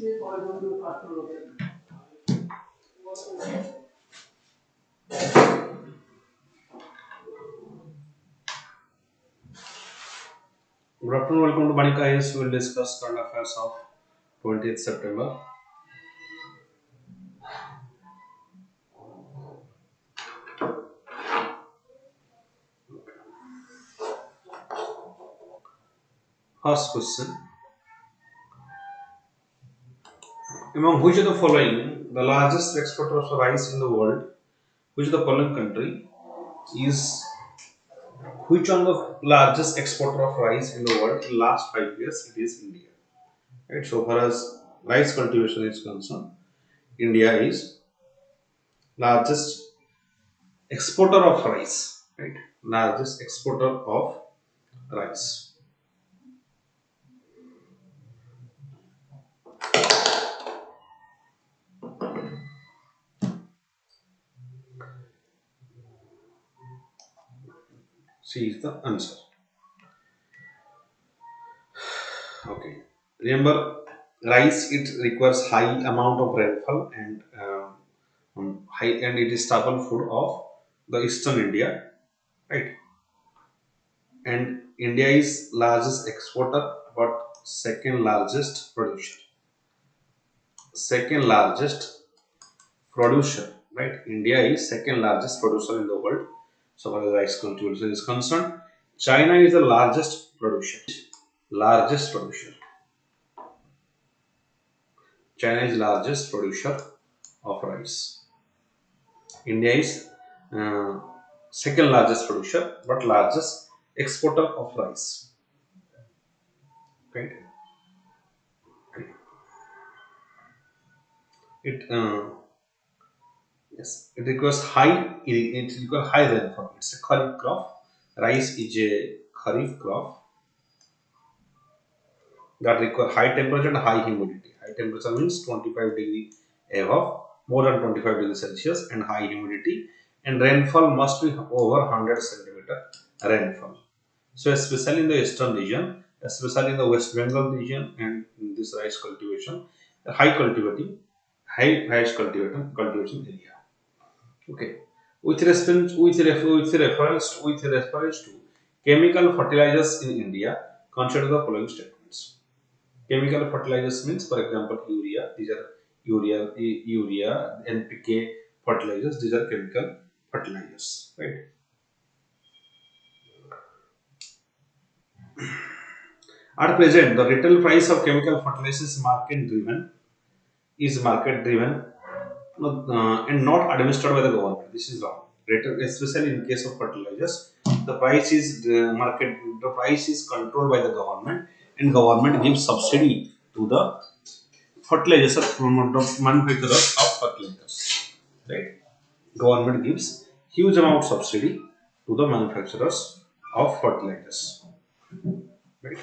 Good afternoon, welcome to VANIK-IAS. We will discuss current affairs of 20th September. First question. Among which of the following the largest exporter of rice in the world? Which of the following country is which one the largest exporter of rice in the world in last 5 years? It is India. Right. So far as rice cultivation is concerned, India is largest exporter of rice. Right. Largest exporter of rice. C is the answer. Okay. Remember, rice it requires high amount of rainfall and it is staple food of the eastern India, right? And India is largest exporter but second largest producer. Second largest producer, right? India is second largest producer in the world. So far as rice cultivation is concerned, China is the largest producer. Largest producer. China is largest producer of rice. India is second largest producer but largest exporter of rice. Right? It yes, it requires high. It requires high rainfall. It's a kharif crop. Rice is a kharif crop that require high temperature and high humidity. High temperature means 25 degree above, more than 25 degrees Celsius, and high humidity. And rainfall must be over 100 centimeter rainfall. So especially in the eastern region, especially in the West Bengal region, and in this rice cultivation, highest cultivation area. Okay. With reference to chemical fertilizers in India, consider the following statements. Chemical fertilizers means, for example, urea. These are urea, NPK fertilizers. These are chemical fertilizers, right? At present, the retail price of chemical fertilizers is market driven and not administered by the government. This is wrong. Especially in case of fertilizers, the price is the price is controlled by the government, and government gives subsidy to the fertilizers the manufacturers of fertilizers. Right? Government gives huge amount subsidy to the manufacturers of fertilizers. Right?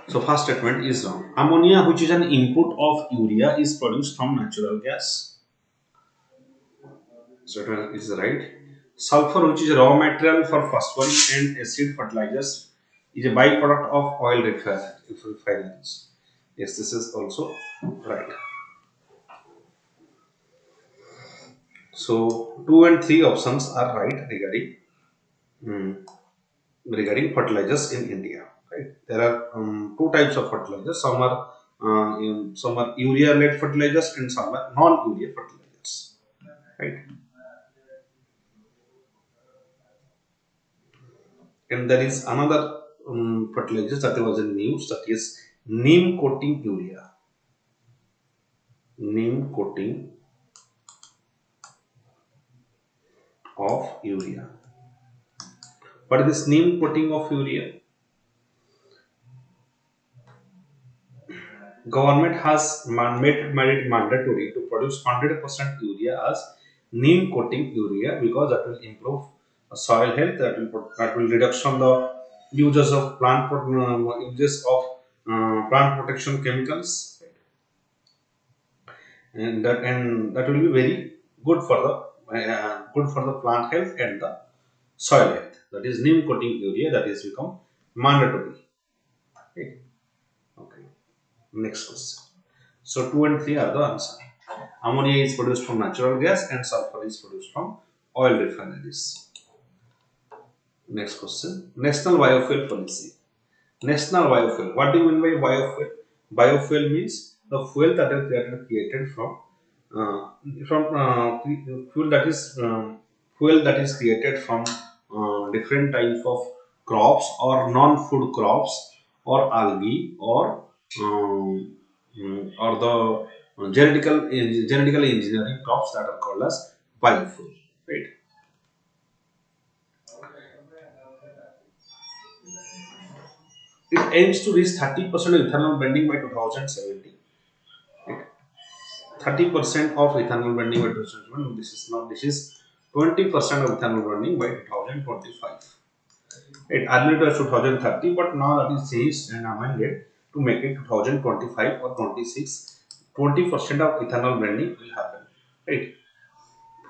So first statement is wrong. Ammonia, which is an input of urea, is produced from natural gas. Statement is right. Sulfur, which is a raw material for phosphoric and acid fertilizers, is a byproduct of oil refineries. Yes, this is also right. So 2 and 3 options are right regarding fertilizers in India. Right? There are two types of fertilizers. Some are urea-led fertilizers and some are non-urea fertilizers. Right? And there is another fertilizer that was in news, that is neem coating urea. Neem coating of urea. But this neem coating of urea, government has made it mandatory to produce 100% urea as neem coating urea, because that will improve soil health, that will reduction the uses of plant protection chemicals, and that will be very good for the plant health and the soil health. That is neem coating urea, that is become mandatory. Okay. Next question. So 2 and 3 are the answer. Ammonia is produced from natural gas and sulfur is produced from oil refineries. Next question. National biofuel policy. National biofuel. What do you mean by biofuel? Biofuel means the fuel that is created fuel that is created from different types of crops or non-food crops or algae or the genetically engineering crops that are called as biofuel. Right. It aims to reach 30% ethanol blending by 2070. 30% of ethanol blending by 2021. This is 20% of ethanol blending by 2025. It earlier was 2030, but now that is changed and amended to make it 2025 or 26. 20% of ethanol blending will happen. Right.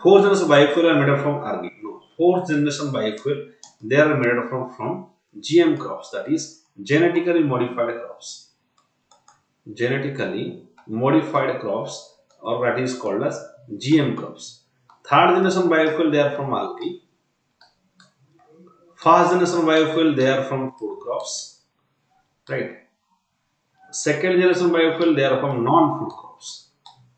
Fourth generation biofuel are made up from algae. No, fourth generation biofuel they are made up from GM crops, that is genetically modified crops. Genetically modified crops, or that is called as GM crops. Third generation biofuel they are from algae. First generation biofuel they are from food crops. Right. Second generation biofuel they are from non-food crops.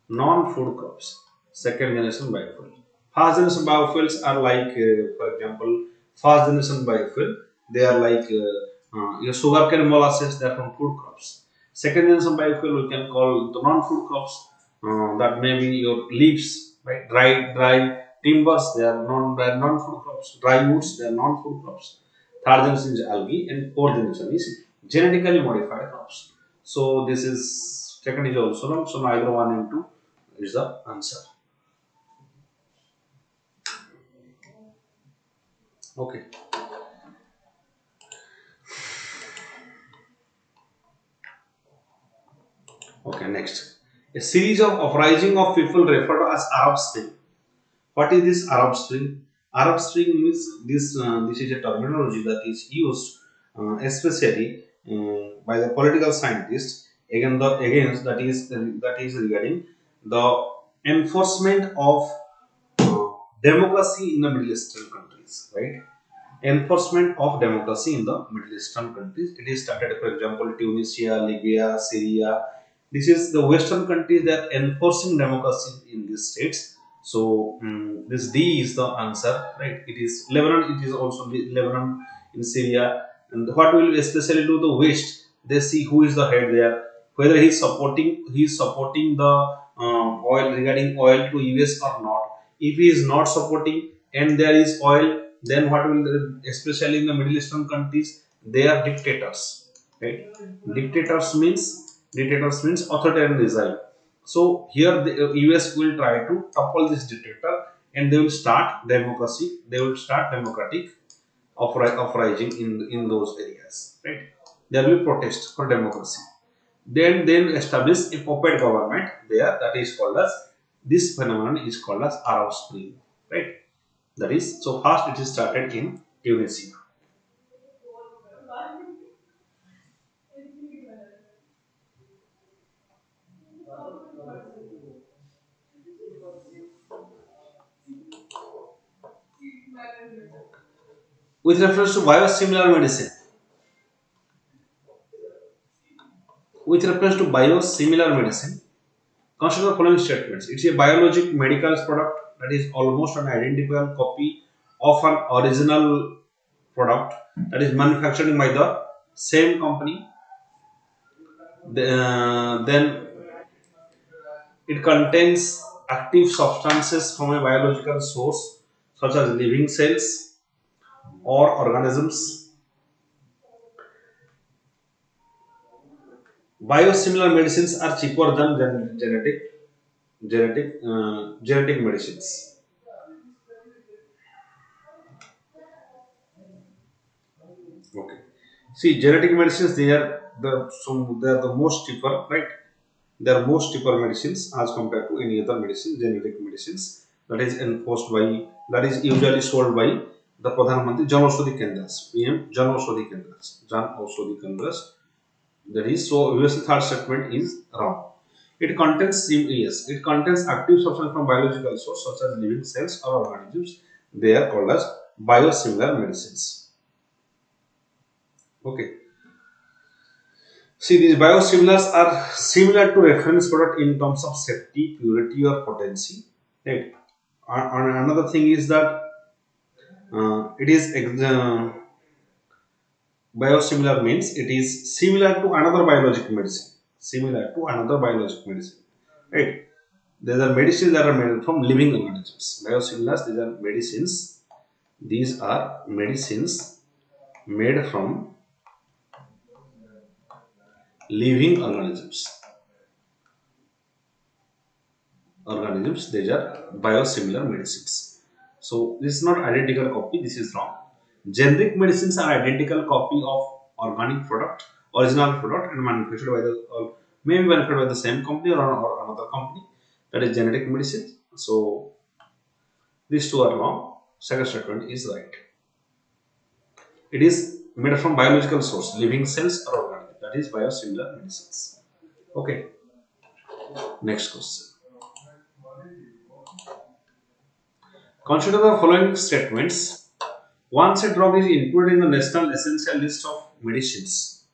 Non-food crops. Second generation biofuel. First generation biofuels are like, for example, first generation biofuel they are like your sugarcane molasses. They are from food crops. Second generation biofuel we can call the non-food crops. That may be your leaves, right? Dry timbers. They are non-food crops. Dry woods. They are non-food crops. Third generation is algae, and fourth generation is genetically modified crops. So this is second is also wrong. So neither one and two is the answer. Okay. Okay. Next, a series of uprising of people referred to as Arab Spring. What is this Arab Spring? Arab Spring means this. This is a terminology that is used, especially by the political scientists against that is regarding the enforcement of uh, democracy in the Middle Eastern countries, right? Enforcement of democracy in the Middle Eastern countries. It is started, for example, Tunisia, Libya, Syria. This is the Western countries that are enforcing democracy in these states. So this D is the answer, right? It is Lebanon. It is also Lebanon in Syria. And what will especially do the West? They see who is the head there, whether he is supporting the oil regarding oil to US or not. If he is not supporting and there is oil, then what will especially in the Middle Eastern countries, they are dictators, right? Dictators means authoritarian regime. So here the US will try to topple this dictator, and they will start democracy. They will start democratic uprising in those areas, right? There will be protest for democracy. Then establish a puppet government there, that is called as, this phenomenon is called as Arab Spring, right? That is, so first it is started in Tunisia. With reference to biosimilar medicine, consider the following statements. It's a biologic medical product that is almost an identical copy of an original product that is manufactured by the same company. Then it contains active substances from a biological source such as living cells or organisms. Biosimilar medicines are cheaper than genetic medicines. Okay. See, genetic medicines they are the most cheaper, right? They are most cheaper medicines as compared to any other medicine. Genetic medicines that is usually sold by the Pradhan Mantri Jan Aushadhi Kendras, PM Jan Aushadhi Kendras. That is, so obviously third statement is wrong. It contains yes, it contains active substance from biological source such as living cells or organisms. They are called as biosimilar medicines. Okay. See, these biosimilars are similar to reference product in terms of safety, purity, or potency. Right. And another thing is that it is biosimilar means it is similar to another biologic medicine. Similar to another biologic medicine. Right. These are medicines that are made from living organisms. Biosimilars, these are medicines. These are medicines made from living organisms. These are biosimilar medicines. So this is not identical copy, this is wrong. Generic medicines are identical copy of organic product, original product, and manufactured by the maybe manufactured by the same company or another company. That is generic medicine. So these two are wrong. Second statement is right. It is made from biological source, living cells or organisms. That is biosimilar medicines. Okay. Next question. Consider the following statements. Once a drug is included in the National Essential List of Medicines,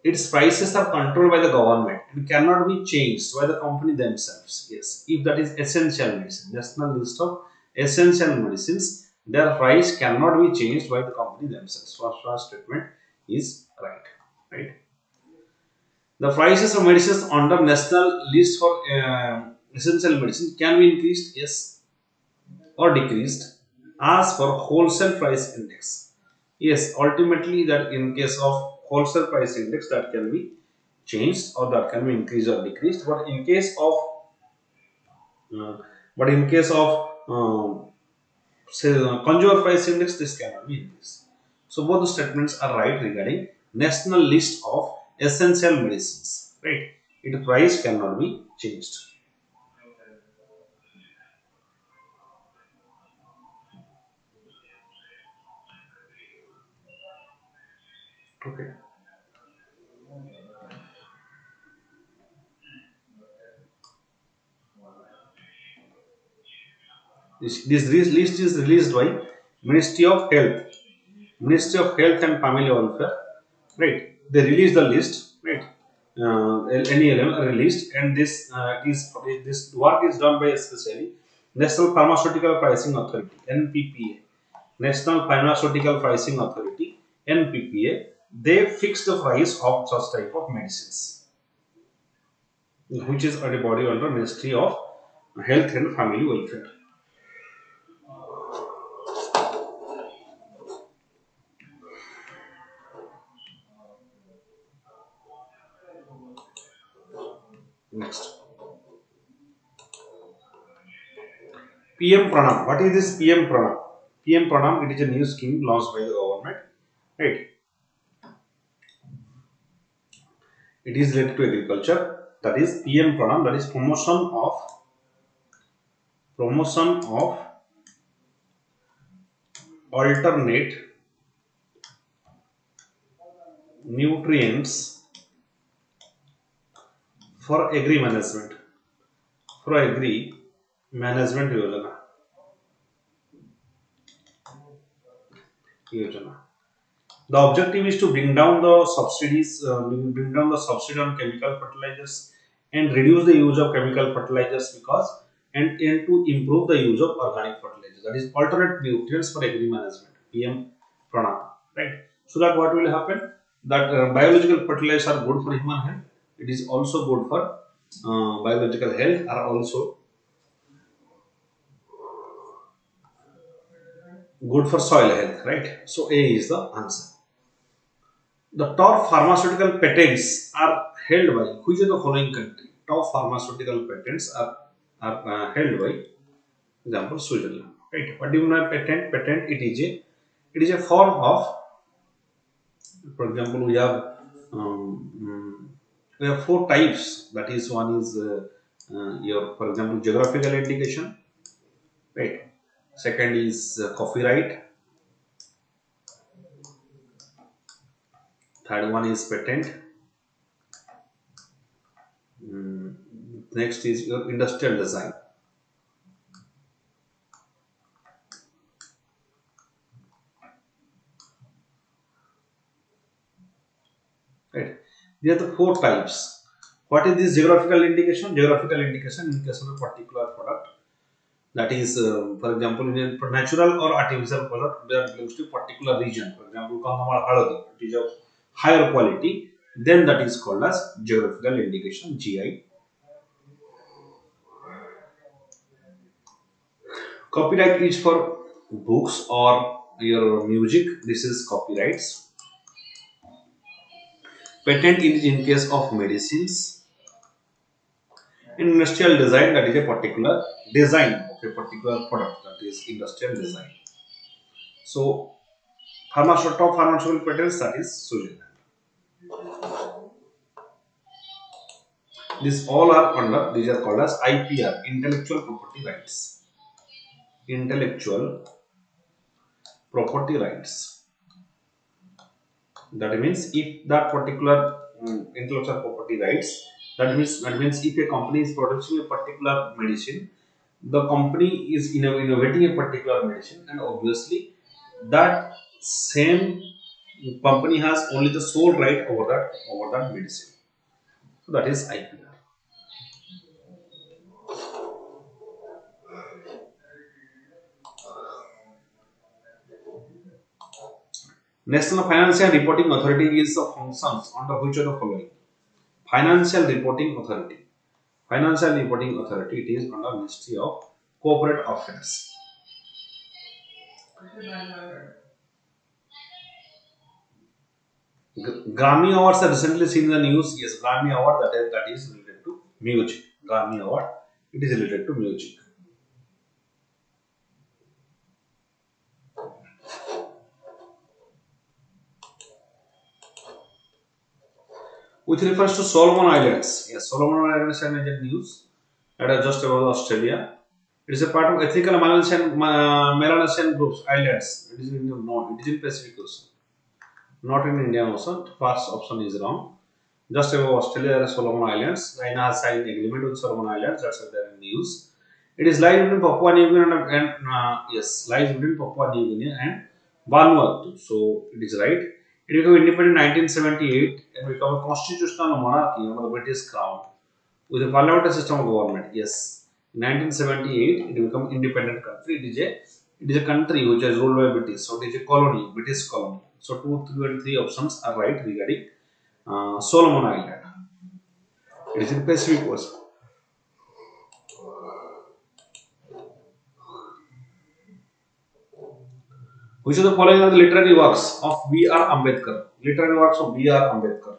its prices are controlled by the government and cannot be changed by the company themselves. Yes, if that is essential medicine, National List of Essential Medicines, their price cannot be changed by the company themselves. First statement is right. Right. The prices of medicines under National List for Essential Medicine can be increased, yes, or decreased as per wholesale price index. Yes, ultimately that in case of wholesale price index that can be changed or that can be increased or decreased. Uh, but in case of say consumer price index, this cannot be increased. So both the statements are right regarding national list of essential medicines. Right, its price cannot be changed. Okay. List is released by Ministry of Health. Ministry of Health and Family Welfare, right? They release the list, right? NELM released, and this work is done by especially National Pharmaceutical Pricing Authority (NPPA), National Pharmaceutical Pricing Authority (NPPA). They fix the price of such type of medicines, which is a body under Ministry of Health and Family Welfare. Next, PM Pranam. What is this PM Pranam? PM Pranam, it is a new scheme launched by the government, right? It is related to agriculture. That is PM Pranam. That is promotion of alternate nutrients for agri management. For agri management yojana. The objective is to bring down the subsidies, bring down the subsidy on chemical fertilizers and reduce the use of chemical fertilizers and to improve the use of organic fertilizers. That is alternate nutrients for agri management. PM Pranam, right? So that what will happen? That biological fertilizers are good for human health. It is also good for biological health. Are also good for soil health, right? So A is the answer. The top pharmaceutical patents are held by which of the following country? Top pharmaceutical patents are held by, example, Switzerland. Right? What do you mean by patent? Patent, it is a form of, for example, we have four types. That is, one is your, for example, geographical indication. Right. Second is copyright. Third one is patent. Mm, Next is your industrial design. Right. There are the four types. What is this geographical indication? Geographical indication in case of a particular product. That is, for example, in a natural or artificial product that belongs to a particular region. For example, Kandhamal Haladi, it is of higher quality. Then that is called as geographical indication (GI). Copyright is for books or your music. This is copyrights. Patent is in case of medicines. In industrial design, that is a particular design of a particular product. That is industrial design. So, top pharmaceutical patents, that is Switzerland. These all are under. These are called as IPR, intellectual property rights. Intellectual property rights. That means if that particular intellectual property rights, that means if a company is producing a particular medicine, the company is innovating a particular medicine, and obviously that same company has only the sole right over that medicine. So that is IPR. National Financial Reporting Authority is the functions under which of the following? Financial Reporting Authority. Financial Reporting Authority, it is under Ministry of Corporate Affairs. Grammy Awards are recently seen in the news. Yes, Grammy Award, that is related to music. Grammy Award, it is related to music. With reference to Solomon Islands, yes, Solomon Islands are major news that are just above Australia. It is a part of ethical Melanesian groups islands. It is in the north. It is in Pacific Ocean, not in Indian Ocean. First option is wrong. Just above Australia, there are Solomon Islands. China has signed agreement with Solomon Islands. That's why they are in news. It is lies between Papua New Guinea and lies between Papua New Guinea and Vanuatu. So it is right. It became independent in 1978 and became a constitutional monarchy under the British Crown with a parliamentary system of government. Yes, in 1978 it became independent country. It is a country which is ruled by British. So it is a colony, British colony. So 2, 3 and 3 options are right regarding Solomon Island. It is in Pacific Ocean. Which of the following are the literary works of B.R. Ambedkar? Literary works of B.R. Ambedkar.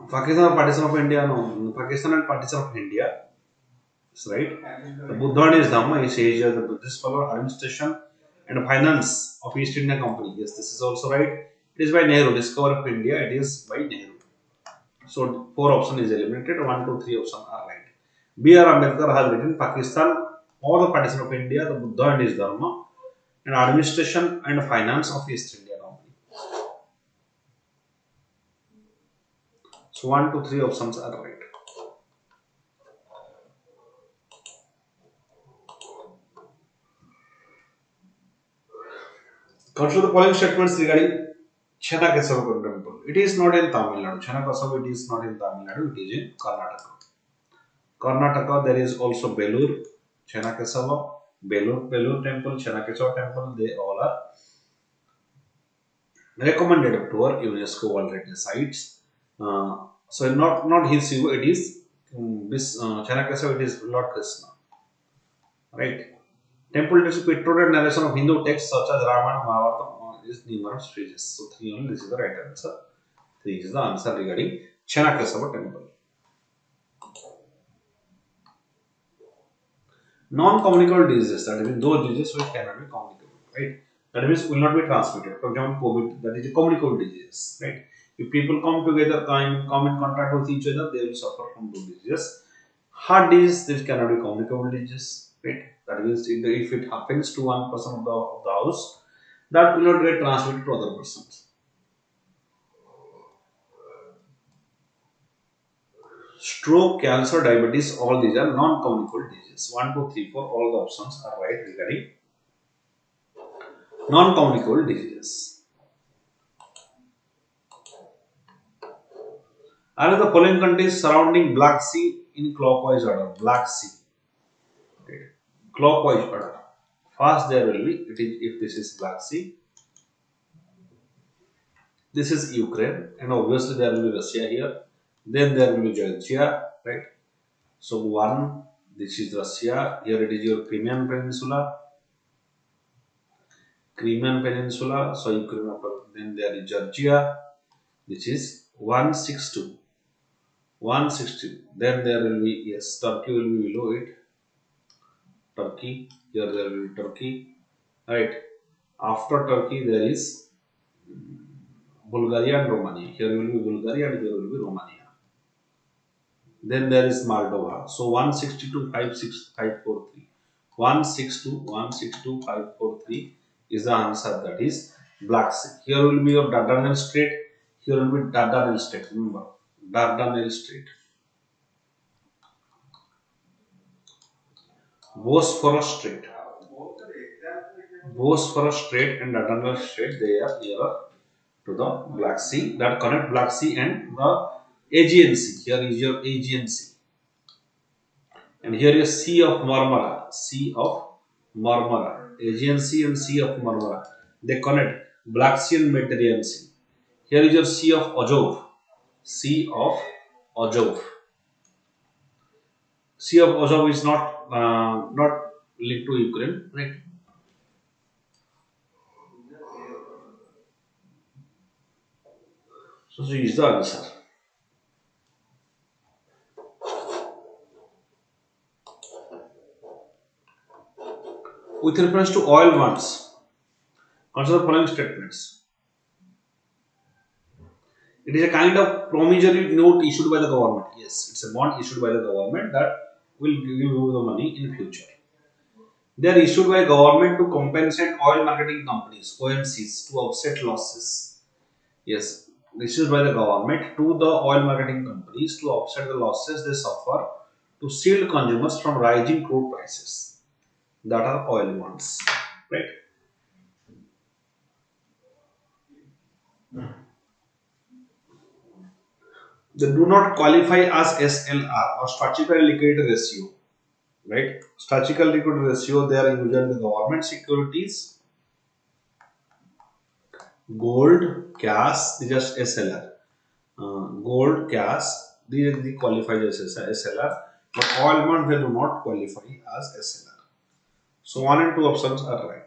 Pakistan and Partition of India, no. Pakistan and Partition of India. That's right. The Buddha and his Dhamma, he says the Buddhist follower administration and finance of East India Company. Yes, this is also right. It is by Nehru. Discovery of India, it is by Nehru. So 4 option is eliminated. 1, 2, 3 options are right. B.R. Ambedkar has written Pakistan or the Partition of India, the Buddha and his Dharma, and administration and finance of East India Company. So 1, 2, 3 options are right. Consider the following statements regarding Chennakesava temple. It is not in Tamil Nadu. Chennakesava, it is not in Tamil Nadu. It is in Karnataka. Karnataka, there is also Belur, Chennakesava, Belur temple, Chennakesava temple. They all are recommended to our UNESCO World Heritage Sites. So not his Shiva, it is this Chennakesava, it is Lord Krishna, right? Temple is pictorial narration of Hindu texts such as Ramayana, Mahabharata is numerous pages. So 3 only. This is the right answer. 3 is the answer regarding Chennakesava temple. Non-communicable diseases, that means those diseases which cannot be communicable, right? That means will not be transmitted. For example, COVID, that is a communicable disease, right? If people come together, come in contact with each other, they will suffer from those diseases. Heart disease, this cannot be communicable disease, right? That means if it happens to one person of the house, that will not get transmitted to other persons. Stroke, cancer, diabetes, all these are non-communicable diseases. 1, 2, 3, 4, all the options are right regarding non-communicable diseases. Are the following countries surrounding Black Sea in clockwise order? Black Sea. Okay. Clockwise order. First there will be, if this is Black Sea, this is Ukraine, and obviously there will be Russia here. Then there will be Georgia, right? So one, this is Russia. Here it is your Crimean Peninsula. Crimean Peninsula. So Ukraine. Then there is Georgia, which is 162. 160. Then there will be, yes, Turkey will be below it. Turkey. Here there will be Turkey. Right. After Turkey there is Bulgaria and Romania. Here will be Bulgaria and here will be Romania. Then there is Moldova. So 162,543. 162,543 is the answer, that is Black Sea. Here will be your Dardanelles Strait. Here will be Dardanelles Strait. Remember, Dardanelles Strait. Bosphorus Strait. Bosphorus Strait and Dardanelles Strait, they are nearer to the Black Sea, that connect Black Sea and the Aegean Sea. Here is your Aegean Sea. And here is Sea of Marmara. Sea of Marmara. Aegean Sea and Sea of Marmara. They connect Black Sea and Mediterranean Sea. Here is your Sea of Azov. Sea of Azov. Sea of Azov is not linked to Ukraine, right? So this is the answer. With reference to oil bonds, consider the following statements. It is a kind of promissory note issued by the government. Yes, it's a bond issued by the government that will give you the money in future. They are issued by government to compensate oil marketing companies, OMCs, to offset losses. Yes, issued by the government to the oil marketing companies to offset the losses they suffer to shield consumers from rising crude prices. That are oil bonds, right? They do not qualify as SLR or statistical liquidity ratio, right? Statistical liquidity ratio, they are usually the government securities, gold, cash, they just SLR. Gold, cash, they qualify as SLR, but oil bonds they do not qualify as SLR. So 1 and 2 options are right.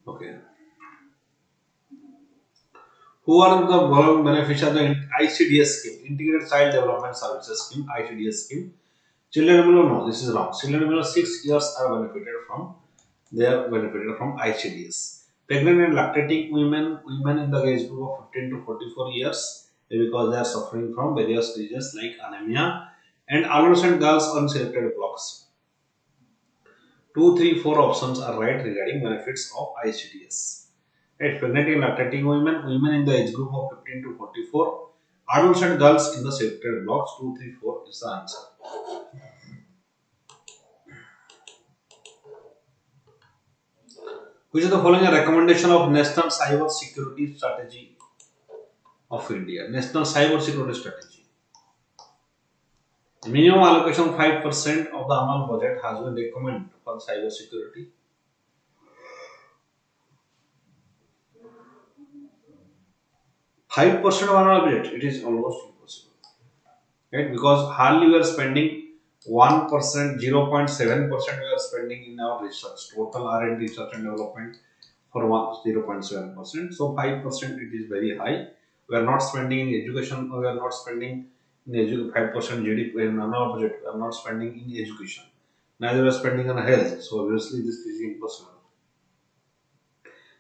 Okay. Who are the beneficiaries of the ICDS scheme, Integrated Child Development Services Scheme, ICDS scheme? Children below, no, this is wrong. Children below 6 years are benefited from. They are benefited from ICDS. Pregnant and lactating women in the age group of 15 to 44 years, because they are suffering from various diseases like anemia, and adolescent girls on selected blocks. 2, 3, 4 options are right regarding benefits of ICDS. Right, pregnant and lactating women in the age group of 15 to 44, adolescent girls in the selected blocks. 2, 3, 4 is the answer. Which is the following a recommendation of National Cyber Security Strategy of India? National Cyber Security Strategy. The minimum allocation 5% of the annual budget has been recommended for cyber security. 5% of annual budget, it is almost impossible, right? Because hardly we are spending 1%, 0.7% we are spending in our research, total R&D, research and development for 0.7%. So 5% it is very high. We are not spending in education, we are not spending in 5% GDP in another budget. We are not spending in education. Neither we are spending on health. So obviously this is impossible.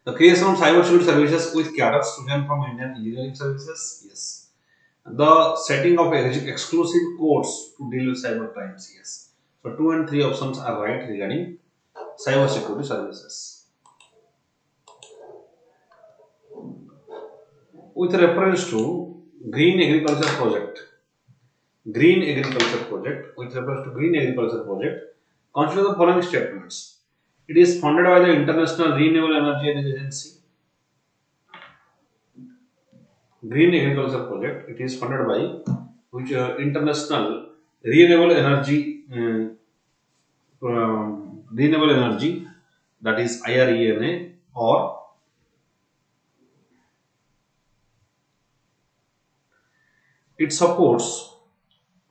The creation of cybersecurity services with cadre students from Indian engineering services. Yes. The setting of exclusive codes to deal with cyber crimes. Yes. So 2 and 3 options are right regarding cybersecurity services. With reference to green agriculture project, with reference to green agriculture project, consider the following statements. It is funded by the International Renewable Energy Agency. Green agriculture project. It is funded by which International Renewable Energy Renewable Energy, that is IRENA, or it supports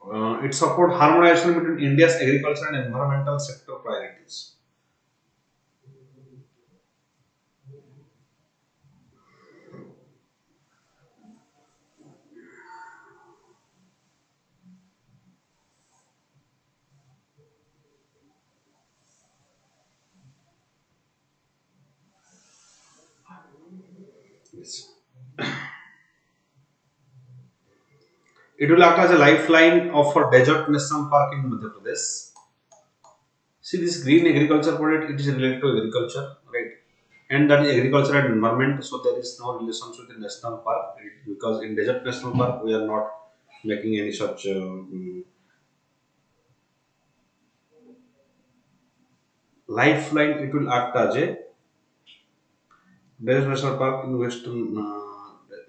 harmonization between India's agriculture and environmental sector priorities. Yes. It will act as a lifeline of a desert national park in Madhya Pradesh. See, this green agriculture project, it is related to agriculture, right? And that is agriculture and environment, so there is no relation with the national park, right? Because in desert national park we are not making any such lifeline. It will act as a desert national park in western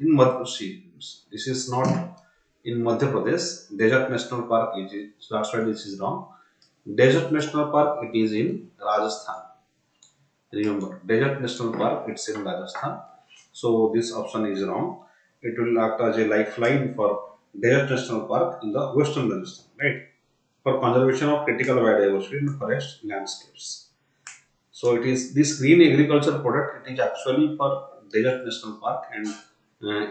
in Madhya Pradesh. This is not in Madhya Pradesh. Desert national park it is, so that's why this is wrong. Desert national park it is in Rajasthan. Remember, Desert National Park, it's in Rajasthan. So this option is wrong. It will act as a lifeline for Desert National Park in the western Rajasthan, right? For conservation of critical biodiversity in forest landscapes. So it is this green agriculture product. It is actually for Desert National Park, and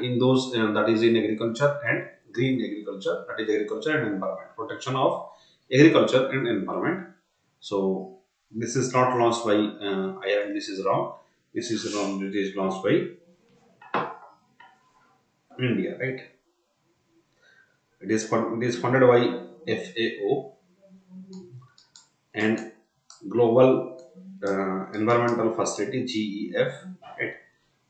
in those that is in agriculture and green agriculture, that is agriculture and environment, protection of agriculture and environment. So this is not launched by IIM. This is wrong. This is wrong. It is launched by India, right? It is funded by FAO and Global Environmental Facility (GEF), right?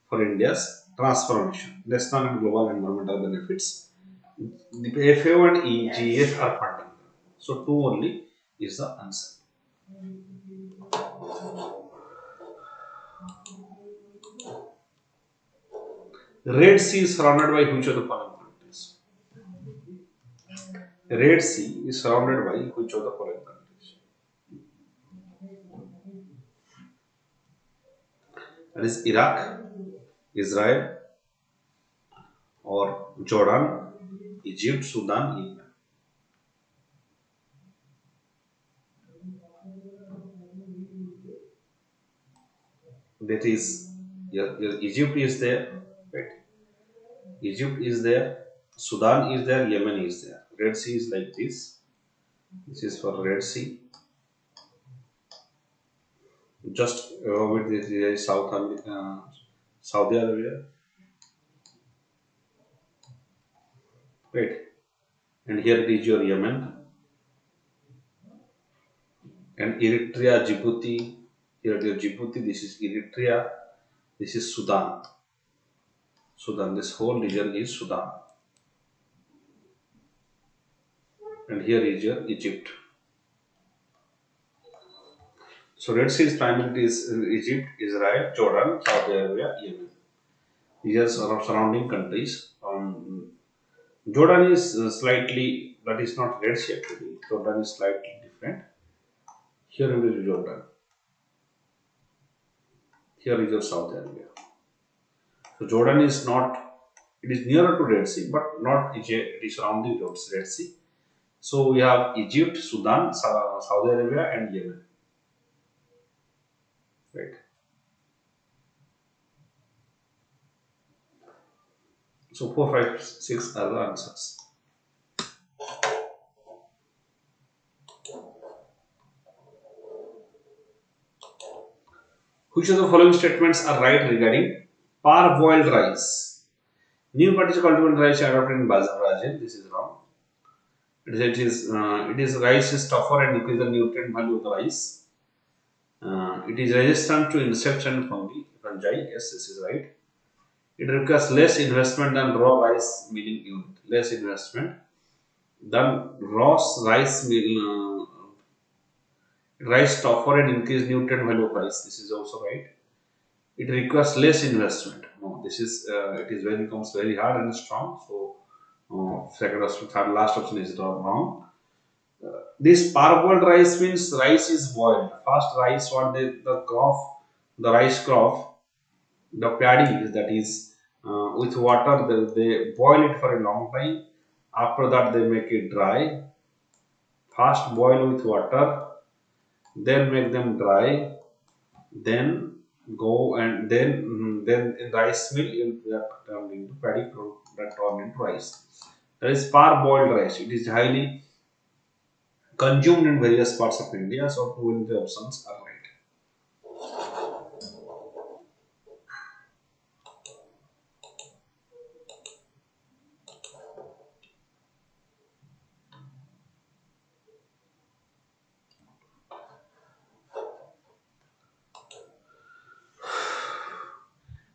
For India's transformation, national and global environmental benefits. The FAO and GEF are funding. So two only is the answer. Red Sea is surrounded by which of the following countries? Red Sea is surrounded by which of the following countries? That is Iraq, Israel, or Jordan, Egypt, Sudan, Yemen. That is, your Egypt is there, right? Egypt is there, Sudan is there, Yemen is there. Red Sea is like this. This is for Red Sea. Just with this South America, Saudi Arabia, right? And here it is your Yemen and Eritrea, Djibouti. Here it is Djibouti. This is Eritrea. This is Sudan. Sudan. This whole region is Sudan. And here is your Egypt. So Red Sea is primarily is Egypt, Israel, Jordan, Saudi Arabia, Yemen. These are surrounding countries. Jordan is slightly, that is not Red Sea actually. Jordan is slightly different. Here it is Jordan. Here is your Saudi Arabia. So Jordan is not, it is nearer to Red Sea, but not Egypt. It is surrounding Red Sea. So we have Egypt, Sudan, Saudi Arabia, and Yemen. Right. So 4, 5, 6 are the answers. Which of the following statements are right regarding parboiled rice? New partition cultivated rice adopted in Brazil. This is wrong. It is rice is tougher and increase the nutrient value of the rice. It is resistant to insects and fungi. Yes, this is right. It requires less investment than raw rice milling unit. Less investment than raw rice mill. Rice tougher and increase nutrient value of rice. This is also right. It requires less investment. No, this is it is when it becomes very hard and strong. So second option, third, last option is wrong. This parboiled rice means rice is boiled. First rice, what the crop, the rice crop, the paddy that is with water, they boil it for a long time. After that, they make it dry. First boil with water, then make them dry, then go and then in rice mill you that turn into paddy that turn into rice. That is parboiled rice. It is highly consumed in various parts of India. So two the options are right.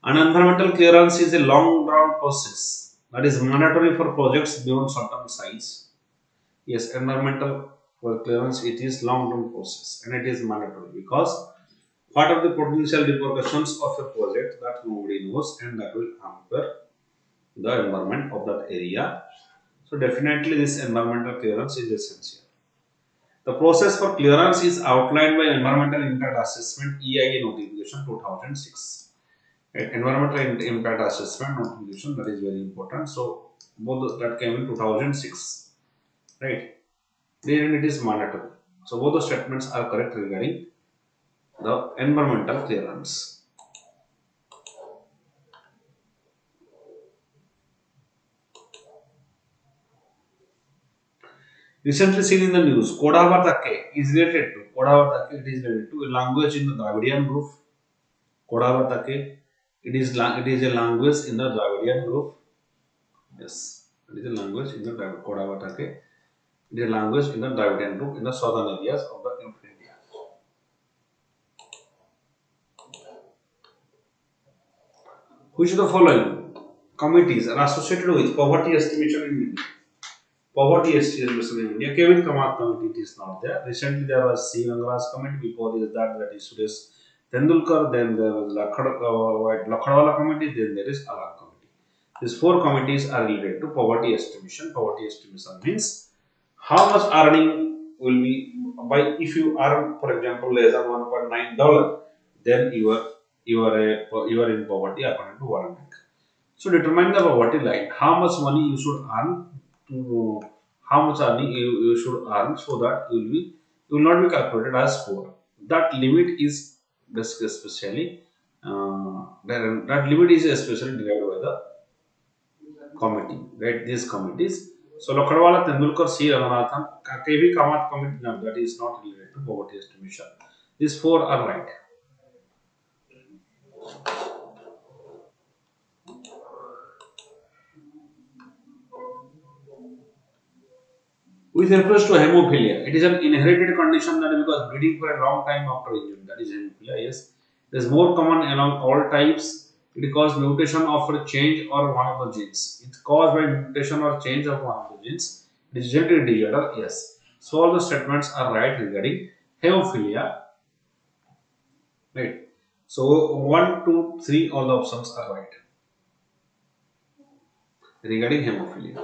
An environmental clearance is a long drawn process that is mandatory for projects beyond certain size. Yes, environmental clearance it is long term process and it is mandatory because what are the potential repercussions of a project that nobody knows and that will hamper the environment of that area. So definitely this environmental clearance is essential. The process for clearance is outlined by Environmental Impact Assessment EIA notification 2006. Right? Environmental Impact Assessment notification, that is very important. So both that came in 2006, right? Then it is mandatory. So both the statements are correct regarding the environmental clearance. Recently seen in the news, Kodavatake is related to it is related to a language in the Dravidian group. Kodavatake, it is a language in the Dravidian group. Yes, it is a language in the Kodavatake. It is a language in the Dravidian group in the southern areas of the India. Which of the following committees are associated with poverty estimation in India? Poverty estimation in India. Kevin Kamat committee is not there. Recently there was C. Rangaraj committee. Before is that is Suresh Tendulkar. Then there was Lakhadwala committee. Then there is Alag committee. These four committees are related to poverty estimation. Poverty estimation means how much earning will be by if you earn, for example, less than $1.9, then you are in poverty according to World Bank. So determine the poverty line. How much money you should earn to how much earning you should earn so that you will not be calculated as poor. That limit is especially that limit is especially derived by the committee, right? These committees. So Lokhandwala, Tendulkar, C. Ramanathan, KV Kamath committee, no, that is not related to poverty estimation. These four are right. With reference to hemophilia, it is an inherited condition that because bleeding for a long time after injury, that is hemophilia. Yes, it is more common among all types. It causes mutation of a change or one of the genes. It's caused by mutation or change of one of the genes. It is genetic disorder. Yes. So all the statements are right regarding hemophilia. Right. So 1, 2, 3, all the options are right regarding hemophilia.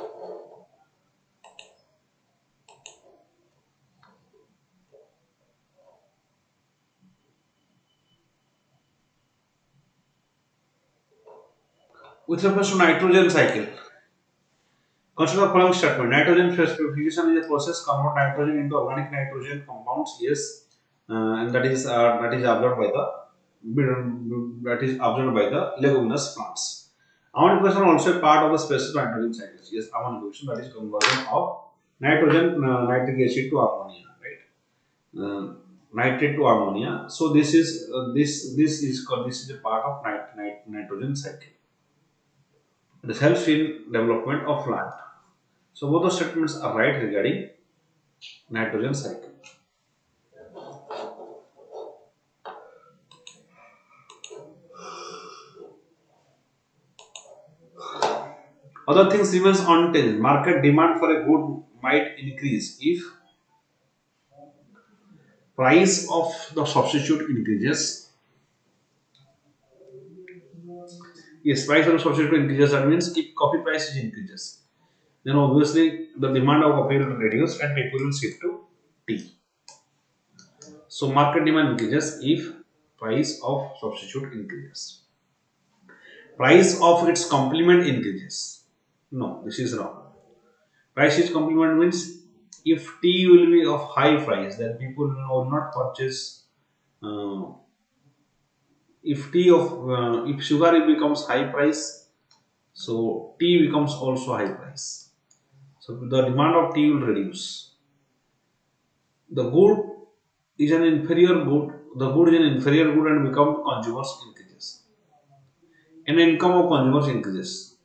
With reference to nitrogen cycle, consider the following statement. Nitrogen specification is a process convert nitrogen into organic nitrogen compounds. Yes, and that is absorbed by the leguminous plants. Ammonium question also a part of the specific nitrogen cycles. Yes, ammonium question, that is conversion of nitrogen, nitric acid to ammonia, right? Nitrate to ammonia. So this is this is a part of nitrogen cycle. This helps in development of plant. So both the statements are right regarding nitrogen cycle. Other things remains unchanged. Market demand for a good might increase if price of the substitute increases. Yes, price of the substitute increases. That means if coffee prices increases, then obviously the demand of coffee will reduce and people will shift to tea. So market demand increases if price of substitute increases. Price of its complement increases. No, this is wrong. Price is complement means if tea will be of high price, then people will not purchase. Uh, if sugar becomes high price, so tea becomes also high price. So the demand of tea will reduce. The good is an inferior good. The good is an inferior good and become consumers increases. And income of consumers increases.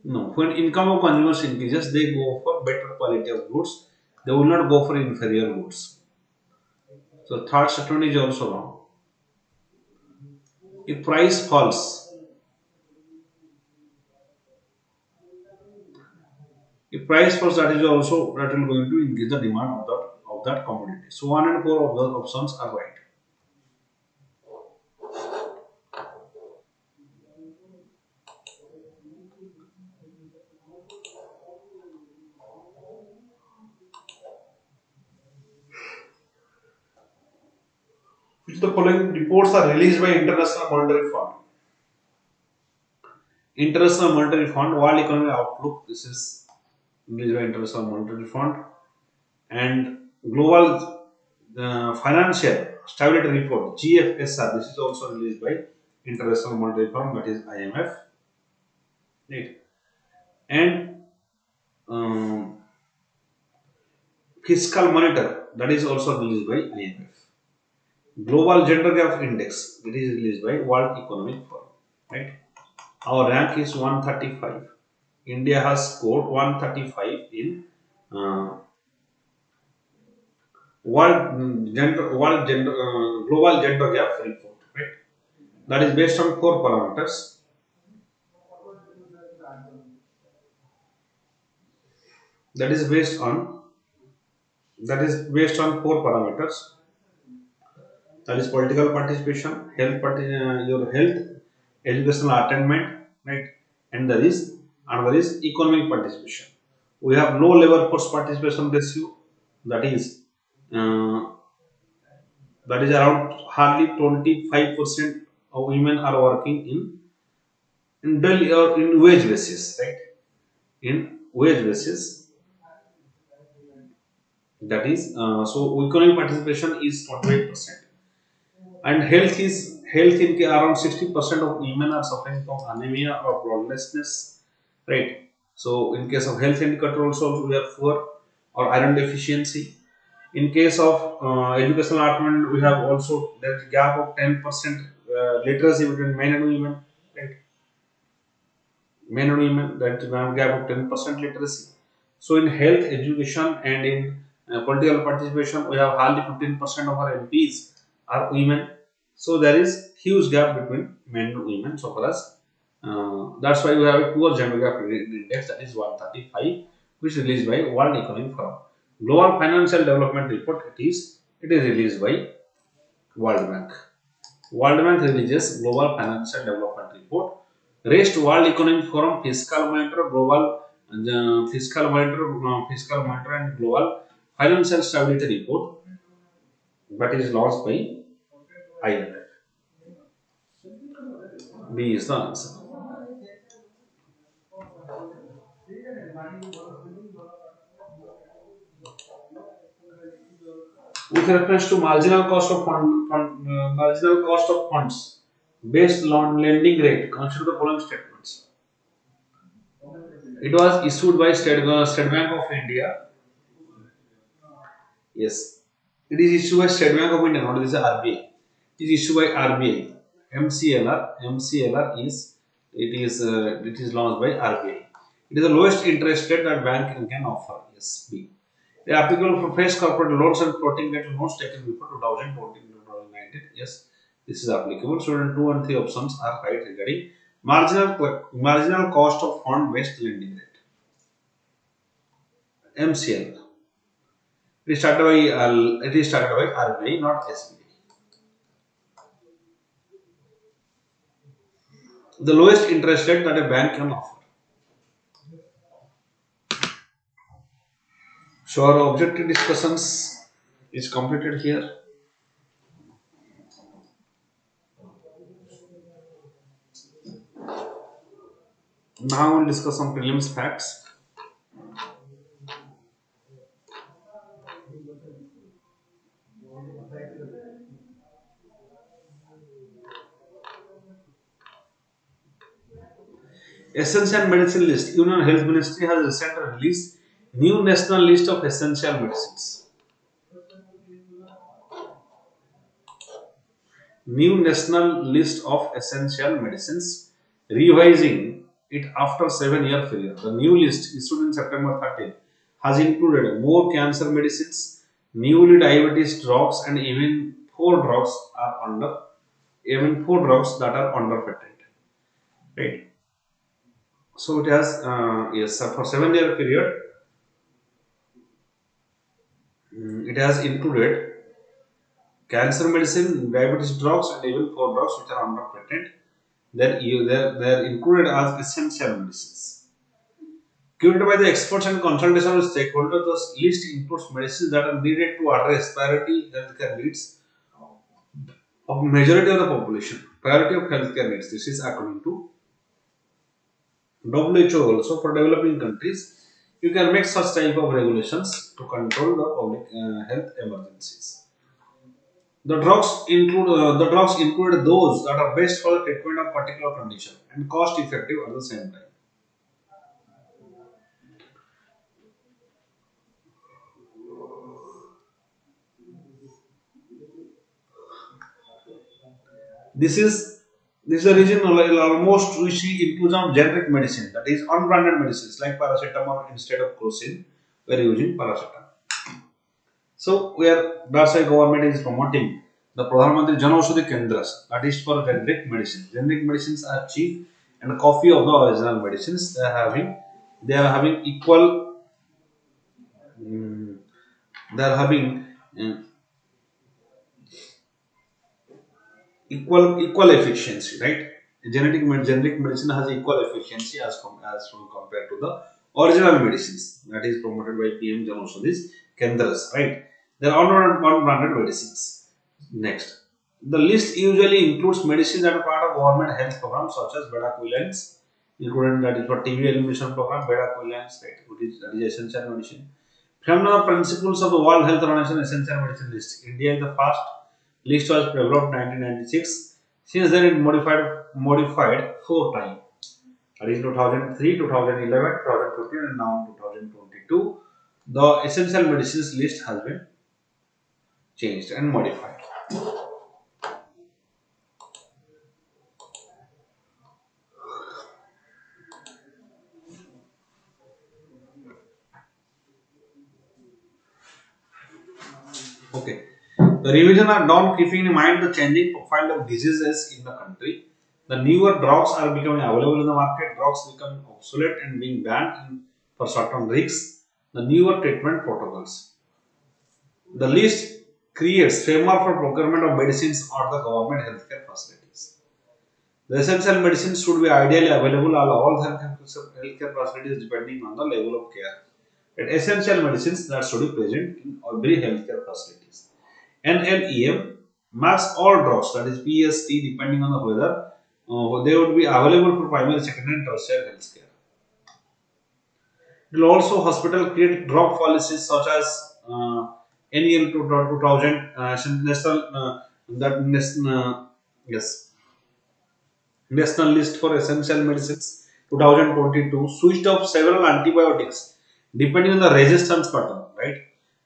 No, when income of consumers increases, they go for better quality of goods. They will not go for inferior goods. So third statement is also wrong. If price falls, if price falls, that is also that will going to increase the demand of that commodity. So 1 and 4 of the options are right. Which the following reports are released by International Monetary Fund. International Monetary Fund, World Economic Outlook. This is released by International Monetary Fund, and Global Financial Stability Report (GFSR). This is also released by International Monetary Fund, that is IMF. Right. And Fiscal Monitor, that is also released by IMF. Global Gender Gap Index, it is released by World Economic Forum. Right. Our rank is 135. India has scored 135 in uh, Global Gender Gap Report. Right. That is based on 4 parameters. That is based on 4 parameters. That is political participation, your health, educational attainment, right? And there is another is economic participation. We have low labor force participation ratio, that is uh, around hardly 25% of women are working in daily or in wage basis, right? In wage basis, that is so economic participation is 25%. And health in around 60% of women are suffering from anemia or bloodlessness, right? So in case of health indicator also we are poor or iron deficiency. In case of educational attainment, we have also that gap of 10% literacy between men and women, right? Men and women, that gap of 10% literacy. So in health, education, and in political participation, we have hardly 15% of our MPs are women. So there is huge gap between men and women. So for us, that's why we have a poor gender gap index, that is 135, which is released by World Economic Forum. Global Financial Development Report, it is released by World Bank. World Bank releases Global Financial Development Report. Rest World Economic Forum, Fiscal Monitor, Fiscal Monitor and Global Financial Stability Report, that is launched by IMF. B is the answer. With reference to marginal cost of funds based on lending rate, consider the following statements. It was issued by State Bank of India. Yes, it is issued by State Bank of India, not this RBI. It is issued by RBI. MCLR is it is launched by RBI. It is the lowest interest rate that bank can offer. Yes, B. They are applicable for fresh corporate loans and floating rate loans taken before 2014 to 2019. Yes, this is applicable. So, 2 and 3 options are right regarding marginal cost of fund based lending rate. MCL. It is started by RBI, not SBI. The lowest interest rate that a bank can offer. So our objective discussions is completed here. Now we'll discuss some prelims facts. Essential medicine list. Union Health Ministry has recently released new national list of essential medicines. New national list of essential medicines, revising it after 7-year period. The new list issued in September 13 has included more cancer medicines, newly diabetes drugs, and even four drugs that are under patent. Right. So it has yes for 7-year period. It has included cancer medicine, diabetes drugs, and even four drugs which are under patent. They're included as essential medicines. Curated by the experts and consultation with stakeholders, the list includes medicines that are needed to address priority healthcare needs of majority of the population. Priority of healthcare needs. This is according to WHO also for developing countries. You can make such type of regulations to control the public health emergencies. The drugs include those that are best for the treatment of particular condition and cost effective at the same time. This is this is the reason almost we see inclusion of generic medicine, that is unbranded medicines like paracetamol instead of crocin. We are using paracetamol. So that's why government is promoting the Pradhan Mantri Jan Aushadhi Kendras, that is for generic medicine. Generic medicines are cheap and a copy of the original medicines. They are having equal mm, they are having uh, equal efficiency, right? Generic medicine has equal efficiency as from compared to the original medicines that is promoted by PM Jan Aushadhis Kendras, right? There are non-branded medicines. Next, the list usually includes medicines that are part of government health programs such as bedaquiline, including that is for TB elimination program, bedaquiline, right? That is essential medicine. From the principles of the World Health Organization Essential Medicine List, India is the first list was developed 1996. Since then, it modified four times. That is 2003, 2011, 2015, and now 2022. The essential medicines list has been changed and modified. Okay. The revision are done keeping in mind the changing profile of diseases in the country. The newer drugs are becoming available in the market. Drugs become obsolete and being banned for certain risks. The newer treatment protocols. The list creates framework for procurement of medicines or the government healthcare facilities. The essential medicines should be ideally available at all healthcare facilities depending on the level of care. And essential medicines that should be present in every healthcare facilities. NLEM marks all drugs, that is PST, depending on the whether they would be available for primary, secondary, and tertiary healthcare. It will also hospital create drug policies such as NEL 2000, national that national yes national list for essential medicines. 2022 switched off several antibiotics depending on the resistance pattern, right?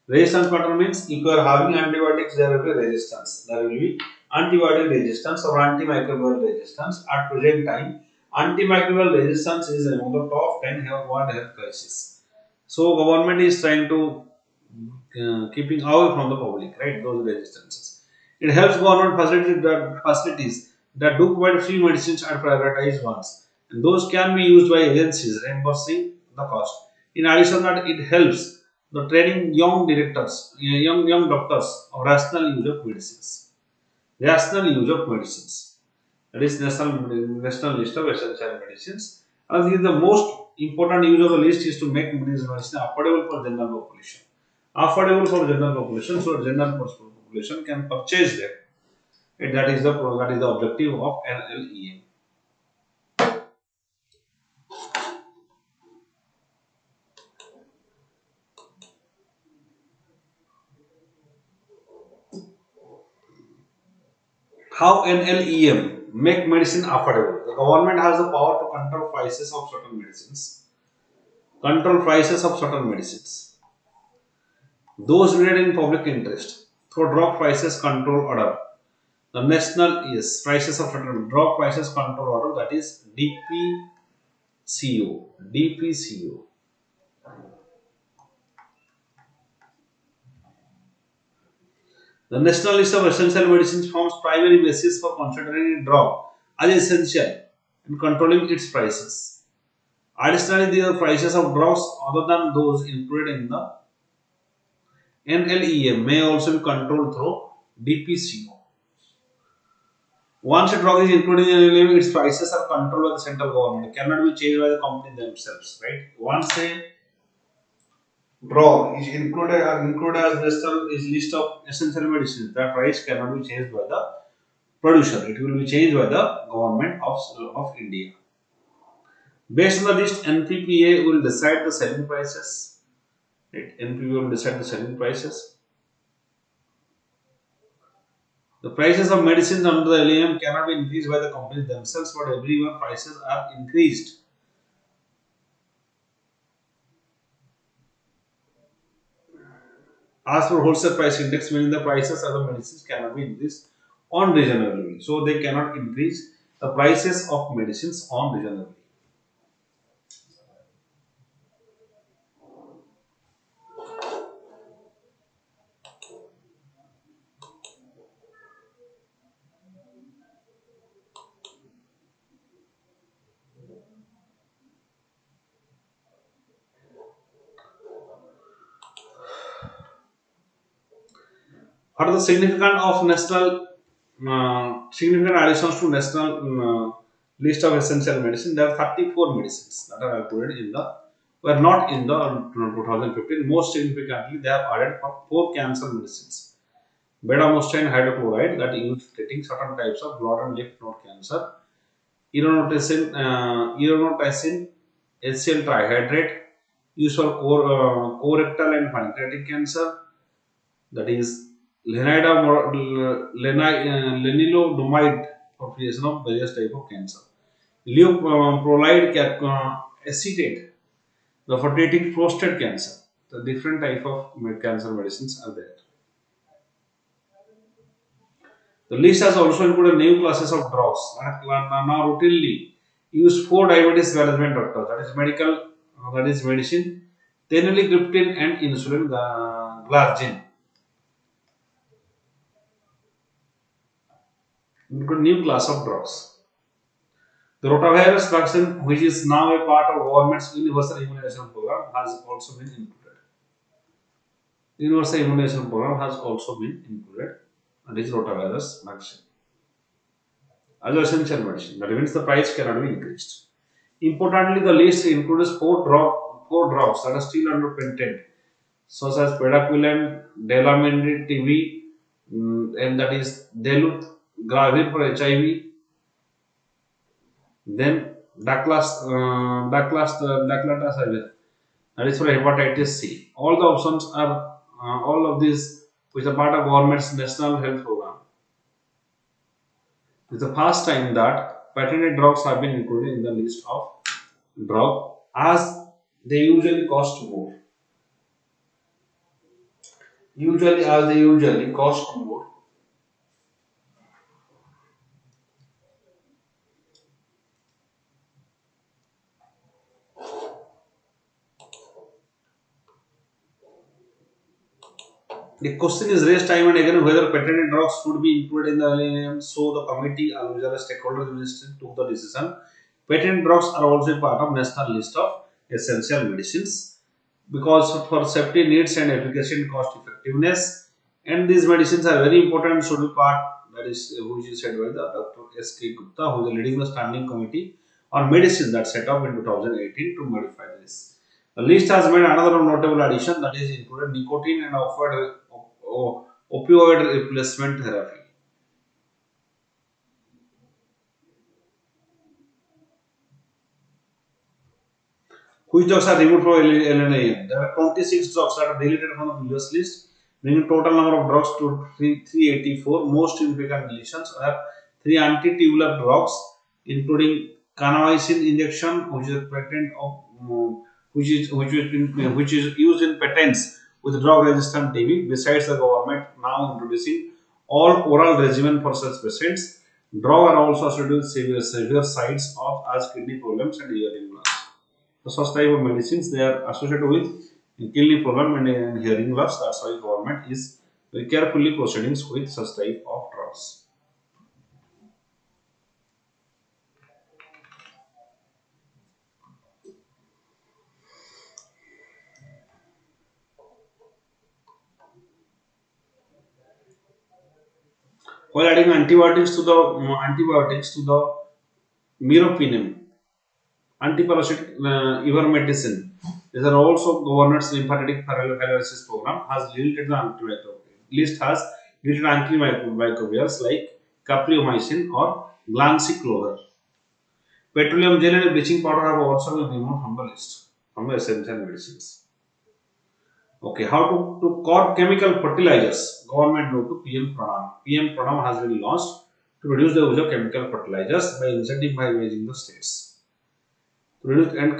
Resistance pattern means if you are having antibiotics, there will be resistance. There will be antibiotic resistance or antimicrobial resistance. At present time, antimicrobial resistance is among the top 10 world health crisis. So government is trying to keeping away from the public, right? Those resistances. It helps government facilities that do provide free medicines and prioritized ones, and those can be used by agencies reimbursing the cost. In addition, that it helps the training young directors, young doctors of rational use of medicines. Rational use of medicines. That is national list of essential medicines. I think the most important use of the list is to make medicine affordable for general population. Affordable for general population, so general population can purchase them. And that is the objective of NLEM. How NLEM make medicine affordable? The government has the power to control prices of certain medicines. Control prices of certain medicines. Those needed in public interest through drug prices control order. The national is prices of certain drug prices control order, that is DPCO. DPCO. The national list of essential medicines forms primary basis for considering a drug as essential and controlling its prices. Additionally, the prices of drugs other than those included in the NLEM may also be controlled through DPCO. Once a drug is included in NLEM, its prices are controlled by the central government. It cannot be changed by the company themselves, right? Once a drug is included as national is list of essential medicines, that price cannot be changed by the producer. It will be changed by the government of India. Based on the list, NPPA will decide the selling prices. Right? NPPA will decide the selling prices. The prices of medicines under the LAM cannot be increased by the companies themselves, but everyone prices are increased. As for wholesale price index, meaning the prices of the medicines cannot be increased on regional level. So they cannot increase the prices of medicines on regional level. What are the significant additions to national list of essential medicine? There are 34 medicines that are included in the were not in the 2015. Most significantly, they have added four cancer medicines: betamostein hydrochloride that used treating certain types of blood and lymph node cancer, irinotecan HCl trihydrate used for colorectal and pancreatic cancer, that is lenalidomide for prevention of various type of cancer. Leuprolide acetate, the for treating prostate cancer. The different type of cancer medicines are there. The list has also included new classes of drugs that are now routinely used for diabetes management doctors. That is medicine, teneligliptin and insulin glargine. Include new class of drugs. The rotavirus vaccine, which is now a part of government's universal immunization program, has also been included. Universal immunization program has also been included, and is rotavirus vaccine as essential medicine. That means the price cannot be increased. Importantly, the list includes four drugs that are still under patent, such as pedaquiline, delamine TV, and that is Delugravir for HIV, then Daclatasivir, that is for hepatitis C. All the options are all of these, which are part of government's national health program. It's the first time that patented drugs have been included in the list of drug as they usually cost more. Usually cost more. The question is raised time and again whether patented drugs should be included in the LNM. So the committee and usual stakeholders ministry took the decision. Patent drugs are also part of national list of essential medicines because for safety needs and efficacy and cost effectiveness. And these medicines are very important should be part that is which is said by the Dr. S.K. Gupta, who is leading the standing committee on medicine that set up in 2018 to modify this. The list has made another notable addition that is included nicotine and opioid replacement therapy. Which drugs are removed from LNAM? There are 26 drugs that are deleted from the previous list, bringing total number of drugs to 384. Most significant deletions are 3 anti-tubular drugs, including cannabis injection, which is a patent of which is used in patents with drug-resistant TB. Besides, the government now introducing all oral regimen for such patients. Drugs are also associated with severe sides of as kidney problems and hearing loss. So such type of medicines they are associated with kidney problem and hearing loss. That's why government is very carefully proceeding with such type of drugs. While adding antibiotics to the meropenem, antiparasitic ivermectin. These are also government's lymphatic paralysis program has limited the antimicrobial list has limited antimicrobials like capreomycin or glanciclovir. Petroleum gel and bleaching powder have also been removed from the list from the essential medicines. Okay, how to curb chemical fertilizers? Government note to PM Pranam. PM Pranam has been launched to reduce the use of chemical fertilizers by incentivizing the states. To reduce and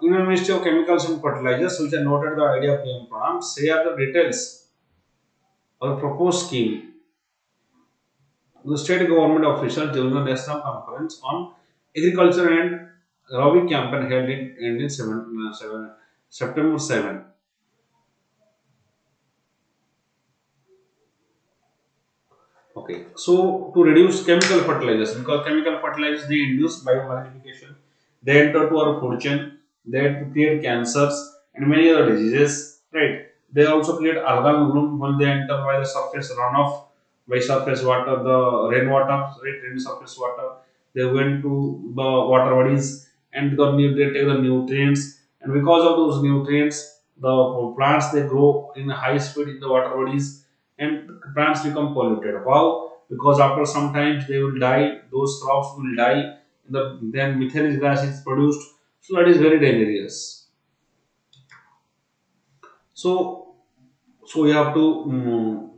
Union Ministry of Chemicals and Fertilizers, which are noted the idea of PM Pranam, share the details of the proposed scheme. The state government officials during the national conference on agriculture and Rabi campaign held in September 7. Okay, so to reduce chemical fertilizers, because chemical fertilizers they induce biomagnification, they enter to our food chain, they create cancers and many other diseases, right? They also create algal bloom when they enter by the surface runoff, by surface water, the rainwater, right? Rain surface water, they went to the water bodies and they take the nutrients, and because of those nutrients, the plants they grow in high speed in the water bodies and plants become polluted. How? Because after some time they will die, those crops will die, then methane gas is produced, so that is very dangerous. So, so we have to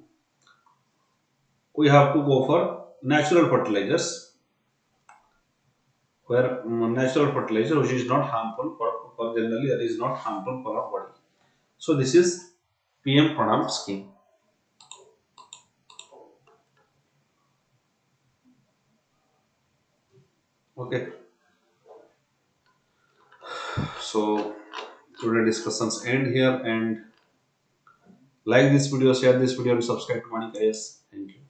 go for natural fertilizers, where natural fertilizer which is not harmful for generally that is not harmful for our body. So this is PM Pranam scheme. Okay, so today discussions end here, and like this video, share this video, and subscribe to VANIK-IAS. Thank you.